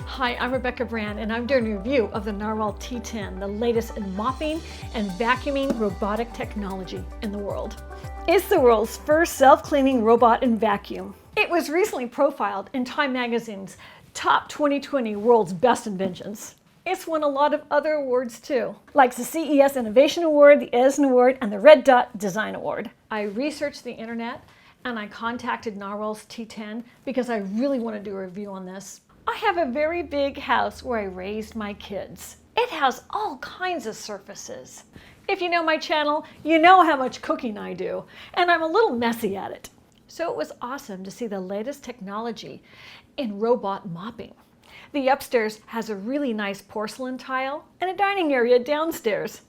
Hi, I'm Rebecca Brand, and I'm doing a review of the Narwal T10, the latest in mopping and vacuuming robotic technology in the world. It's the world's first self-cleaning robot and vacuum. It was recently profiled in Time Magazine's Top 2020 World's Best Inventions. It's won a lot of other awards too, like the CES Innovation Award, the Edison Award, and the Red Dot Design Award. I researched the internet and I contacted Narwal's T10 because I really want to do a review on this. I have a very big house where I raised my kids. It has all kinds of surfaces. If you know my channel, you know how much cooking I do, and I'm a little messy at it. So it was awesome to see the latest technology in robot mopping. The upstairs has a really nice porcelain tile and a dining area downstairs.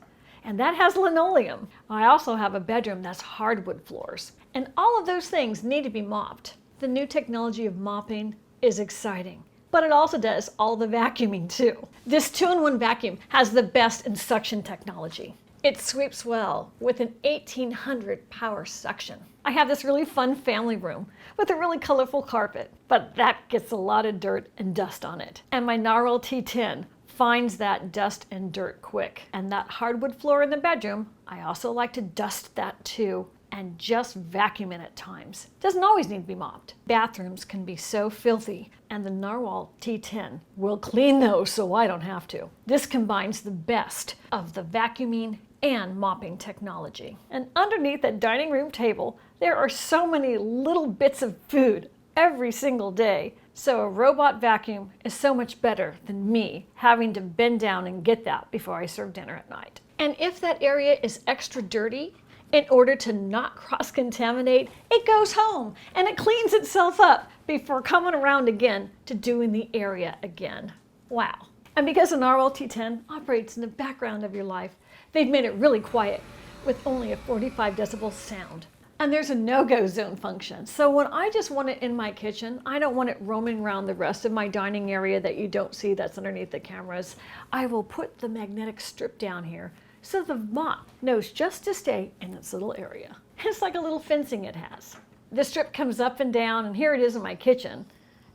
And that has linoleum. I also have a bedroom that's hardwood floors. And all of those things need to be mopped. The new technology of mopping is exciting, but it also does all the vacuuming too. This 2-in-1 vacuum has the best in suction technology. It sweeps well with an 1800 power suction. I have this really fun family room with a really colorful carpet, but that gets a lot of dirt and dust on it. And my Narwal T10 finds that dust and dirt quick. And that hardwood floor in the bedroom, I also like to dust that too and just vacuum it at times. Doesn't always need to be mopped. Bathrooms can be so filthy, and the Narwal T10 will clean those so I don't have to. This combines the best of the vacuuming and mopping technology. And underneath that dining room table, there are so many little bits of food every single day. So a robot vacuum is so much better than me having to bend down and get that before I serve dinner at night. And if that area is extra dirty, in order to not cross-contaminate, it goes home and it cleans itself up before coming around again to doing the area again. Wow. And because the Narwal T10 operates in the background of your life, they've made it really quiet with only a 45 decibel sound. And there's a no-go zone function. So when I just want it in my kitchen, I don't want it roaming around the rest of my dining area that you don't see that's underneath the cameras, I will put the magnetic strip down here so the mop knows just to stay in its little area. It's like a little fencing it has. The strip comes up and down, and here it is in my kitchen,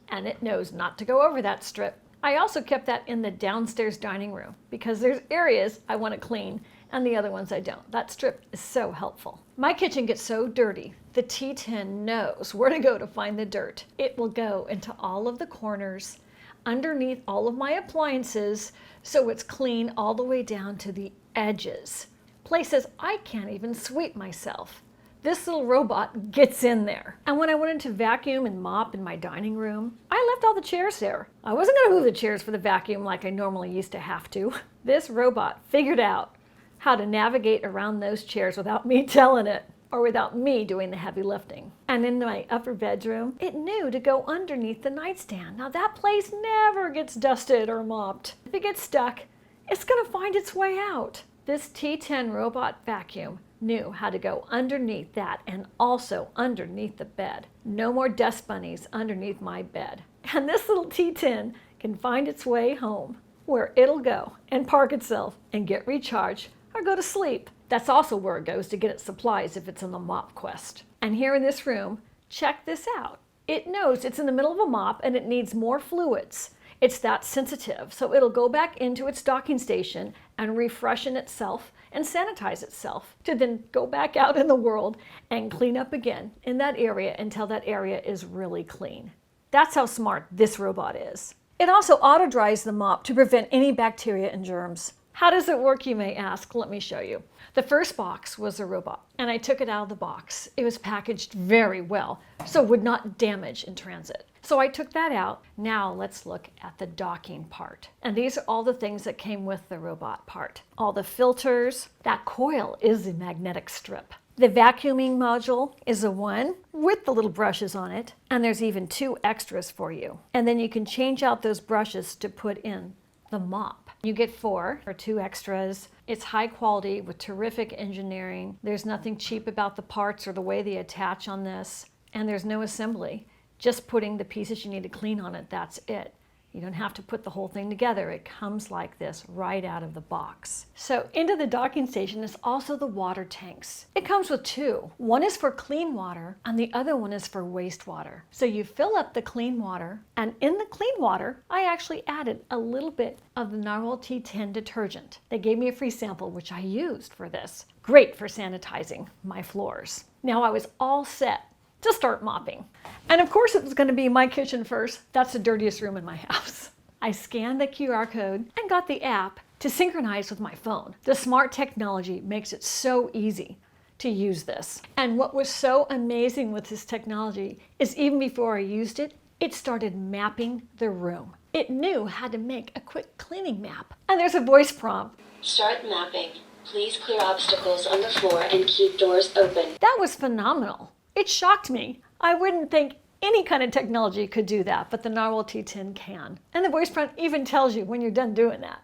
and it knows not to go over that strip. I also kept that in the downstairs dining room because there's areas I want to clean and the other ones I don't. That strip is so helpful. My kitchen gets so dirty, the T10 knows where to go to find the dirt. It will go into all of the corners, underneath all of my appliances, so it's clean all the way down to the edges. Places I can't even sweep myself. This little robot gets in there. And when I wanted to vacuum and mop in my dining room, I left all the chairs there. I wasn't going to move the chairs for the vacuum like I normally used to have to. This robot figured out how to navigate around those chairs without me telling it, or without me doing the heavy lifting. And in my upper bedroom, it knew to go underneath the nightstand. Now that place never gets dusted or mopped. If it gets stuck, it's going to find its way out. This T10 robot vacuum knew how to go underneath that and also underneath the bed. No more dust bunnies underneath my bed. And this little T10 can find its way home, where it'll go and park itself and get recharged or go to sleep. That's also where it goes to get its supplies if it's on the mop quest. And here in this room, check this out. It knows it's in the middle of a mop and it needs more fluids. It's that sensitive, so it'll go back into its docking station and refreshen itself and sanitize itself to then go back out in the world and clean up again in that area until that area is really clean. That's how smart this robot is. It also auto dries the mop to prevent any bacteria and germs. How does it work, you may ask? Let me show you. The first box was a robot, and I took it out of the box. It was packaged very well, so it would not damage in transit. So I took that out. Now let's look at the docking part. And these are all the things that came with the robot part. All the filters. That coil is the magnetic strip. The vacuuming module is the one with the little brushes on it, and there's even 2 extras for you. And then you can change out those brushes to put in the mop. You get 4 or 2 extras. It's high quality with terrific engineering. There's nothing cheap about the parts or the way they attach on this. And there's no assembly. Just putting the pieces you need to clean on it, that's it. You don't have to put the whole thing together. It comes like this right out of the box. So into the docking station is also the water tanks. It comes with two. One is for clean water and the other one is for wastewater. So you fill up the clean water, and in the clean water, I actually added a little bit of the Narwal T10 detergent. They gave me a free sample, which I used for this. Great for sanitizing my floors. Now I was all set to start mopping. And of course it was going to be my kitchen first. That's the dirtiest room in my house. I scanned the QR code and got the app to synchronize with my phone. The smart technology makes it so easy to use this. And what was so amazing with this technology is even before I used it, it started mapping the room. It knew how to make a quick cleaning map. And there's a voice prompt. Start mapping. Please clear obstacles on the floor and keep doors open. That was phenomenal. It shocked me. I wouldn't think any kind of technology could do that, but the Narwal T10 can. And the voice prompt even tells you when you're done doing that.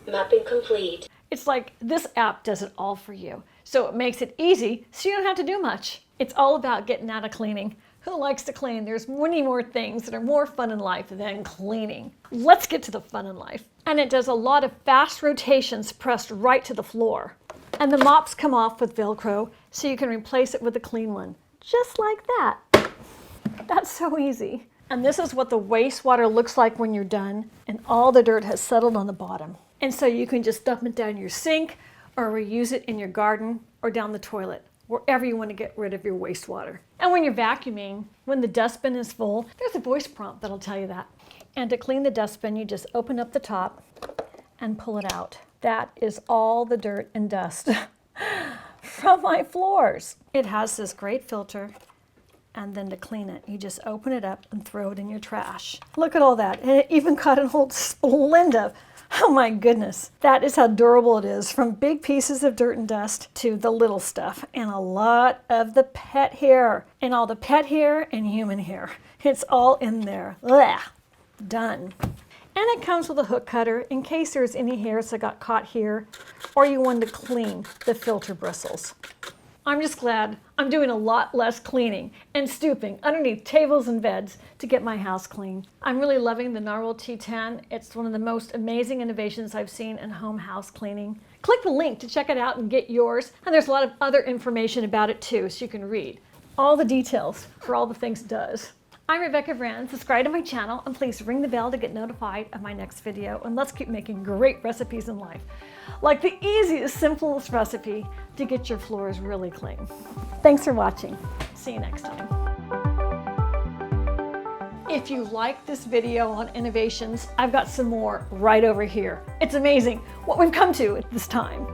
Mapping complete. It's like this app does it all for you. So it makes it easy so you don't have to do much. It's all about getting out of cleaning. Who likes to clean? There's many more things that are more fun in life than cleaning. Let's get to the fun in life. And it does a lot of fast rotations pressed right to the floor. And the mops come off with Velcro so you can replace it with a clean one. Just like that. That's so easy. And this is what the wastewater looks like when you're done and all the dirt has settled on the bottom. And so you can just dump it down your sink or reuse it in your garden or down the toilet, wherever you want to get rid of your wastewater. And when you're vacuuming, when the dustbin is full, there's a voice prompt that'll tell you that. And to clean the dustbin, you just open up the top and pull it out. That is all the dirt and dust from my floors. It has this great filter, and then to clean it, you just open it up and throw it in your trash. Look at all that. And it even got an old Splenda. Oh my goodness. That is how durable it is, from big pieces of dirt and dust to the little stuff, and a lot of the pet hair, and all the pet hair and human hair. It's all in there. Ugh. Done. And it comes with a hook cutter in case there's any hairs that got caught here or you want to clean the filter bristles. I'm just glad I'm doing a lot less cleaning and stooping underneath tables and beds to get my house clean. I'm really loving the Narwal T10. It's one of the most amazing innovations I've seen in home house cleaning. Click the link to check it out and get yours. And there's a lot of other information about it too, so you can read all the details for all the things it does. I'm Rebecca Brand. Subscribe to my channel and please ring the bell to get notified of my next video. And let's keep making great recipes in life. Like the easiest, simplest recipe to get your floors really clean. Thanks for watching. See you next time. If you like this video on innovations, I've got some more right over here. It's amazing what we've come to at this time.